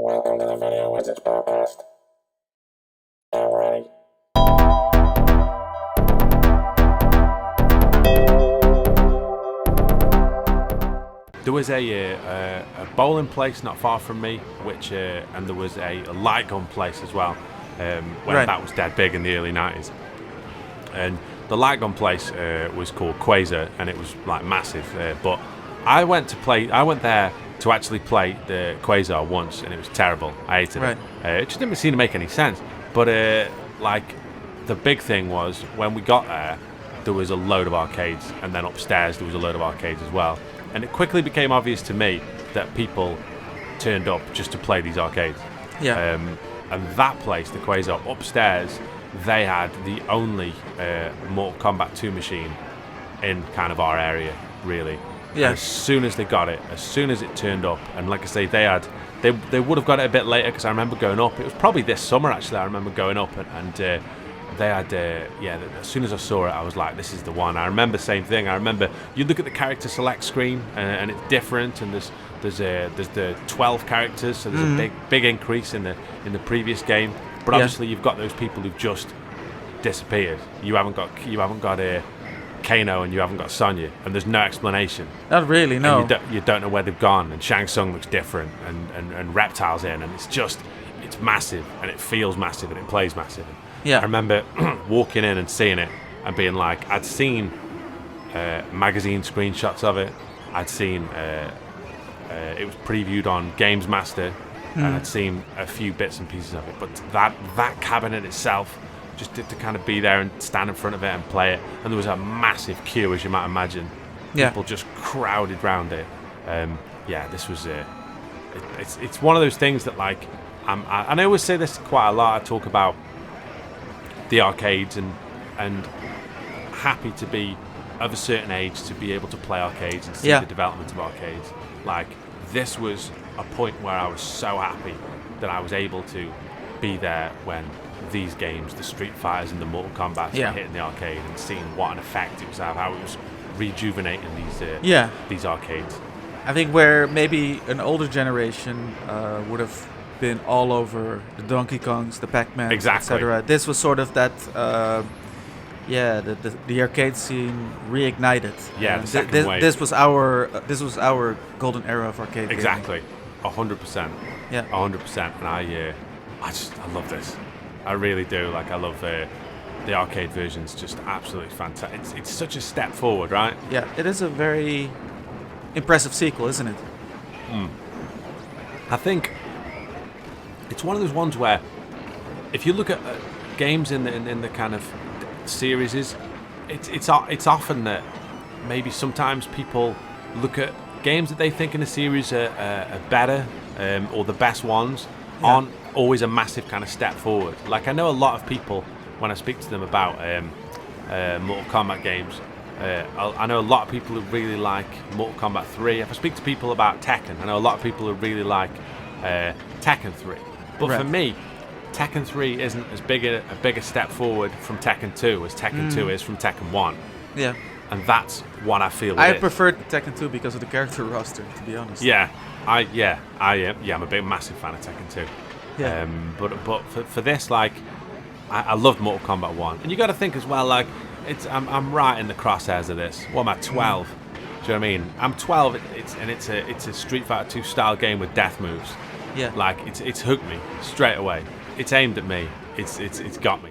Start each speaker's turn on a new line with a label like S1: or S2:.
S1: Welcome to the Video Wizards podcast. I'm ready.
S2: There was a bowling place not far from me, which and there was a light gun place as well, when
S3: Right.
S2: that was dead big in the early 90s. And the light gun place was called Quasar, and it was like massive. But I went there to actually play the Quasar once, and it was terrible. I hated
S3: Right.
S2: it. It just didn't seem to make any sense. But like the big thing was when we got there was a load of arcades, and then upstairs there was a load of arcades as well. And it quickly became obvious to me that people turned up just to play these arcades.
S3: Yeah.
S2: And that place, the Quasar, upstairs, they had the only Mortal Kombat 2 machine in kind of our area, really.
S3: Yeah.
S2: And as soon as they got it, as soon as it turned up, and like I say, they would have got it a bit later because I remember going up. It was probably this summer actually. I remember going up and they had as soon as I saw it, I was like, this is the one. I remember the same thing. I remember you look at the character select screen and it's different, and there's the 12 characters, so there's a big increase in the previous game. But obviously you've got those people who've just disappeared. You haven't got Kano and you haven't got Sonya, and there's no explanation.
S3: Not really, no.
S2: And you don't know where they've gone, and Shang Tsung looks different, and Reptile's in, and it's massive, and it feels massive, and it plays massive.
S3: Yeah.
S2: I remember walking in and seeing it and being like, I'd seen magazine screenshots of it. I'd seen it was previewed on Games Master, and I'd seen a few bits and pieces of it. But that cabinet itself, just to kind of be there and stand in front of it and play it, and there was a massive queue, as you might imagine.
S3: Yeah.
S2: People just crowded round it. This was it's one of those things that like I always say this quite a lot. I talk about the arcades and happy to be of a certain age to be able to play arcades and see
S3: Yeah.
S2: the development of arcades. Like, this was a point where I was so happy that I was able to be there when these games, the Street Fighters and the Mortal Kombat,
S3: Yeah.
S2: were hitting the arcade and seeing what an effect it was having, how it was rejuvenating these arcades.
S3: I think where maybe an older generation would have been all over the Donkey Kongs, the Pac-Man,
S2: Exactly.
S3: etc. This was sort of that, the arcade scene reignited.
S2: Yeah, the second
S3: this,
S2: wave.
S3: this was our golden era of arcade gaming.
S2: Exactly, 100%.
S3: Yeah.
S2: 100%. And I love this. I really do. Like, I love the arcade version's just absolutely fantastic. It's such a step forward, right?
S3: Yeah, it is a very impressive sequel, isn't it?
S2: I think it's one of those ones where if you look at games in the kind of series, it's often that maybe sometimes people look at games that they think in a series are better, or the best ones aren't always a massive kind of step forward. Like, I know a lot of people, when I speak to them about Mortal Kombat games, I know a lot of people who really like Mortal Kombat 3. If I speak to people about Tekken, I know a lot of people who really like Tekken 3. But
S3: Right.
S2: for me, Tekken 3 isn't as big a step forward from Tekken 2 as Tekken 2 is from Tekken 1.
S3: Yeah.
S2: And that's what I feel
S3: I
S2: it is.
S3: preferred Tekken 2 because of the character roster, to be honest.
S2: I'm a big massive fan of Tekken 2.
S3: Yeah.
S2: But for this, like, I loved Mortal Kombat 1, and you got to think as well, like, I'm right in the crosshairs of this. What am I, 12? Do you know what I mean? I'm 12. It's a Street Fighter 2 style game with death moves.
S3: Yeah.
S2: Like, it's hooked me straight away. It's aimed at me. It's got me.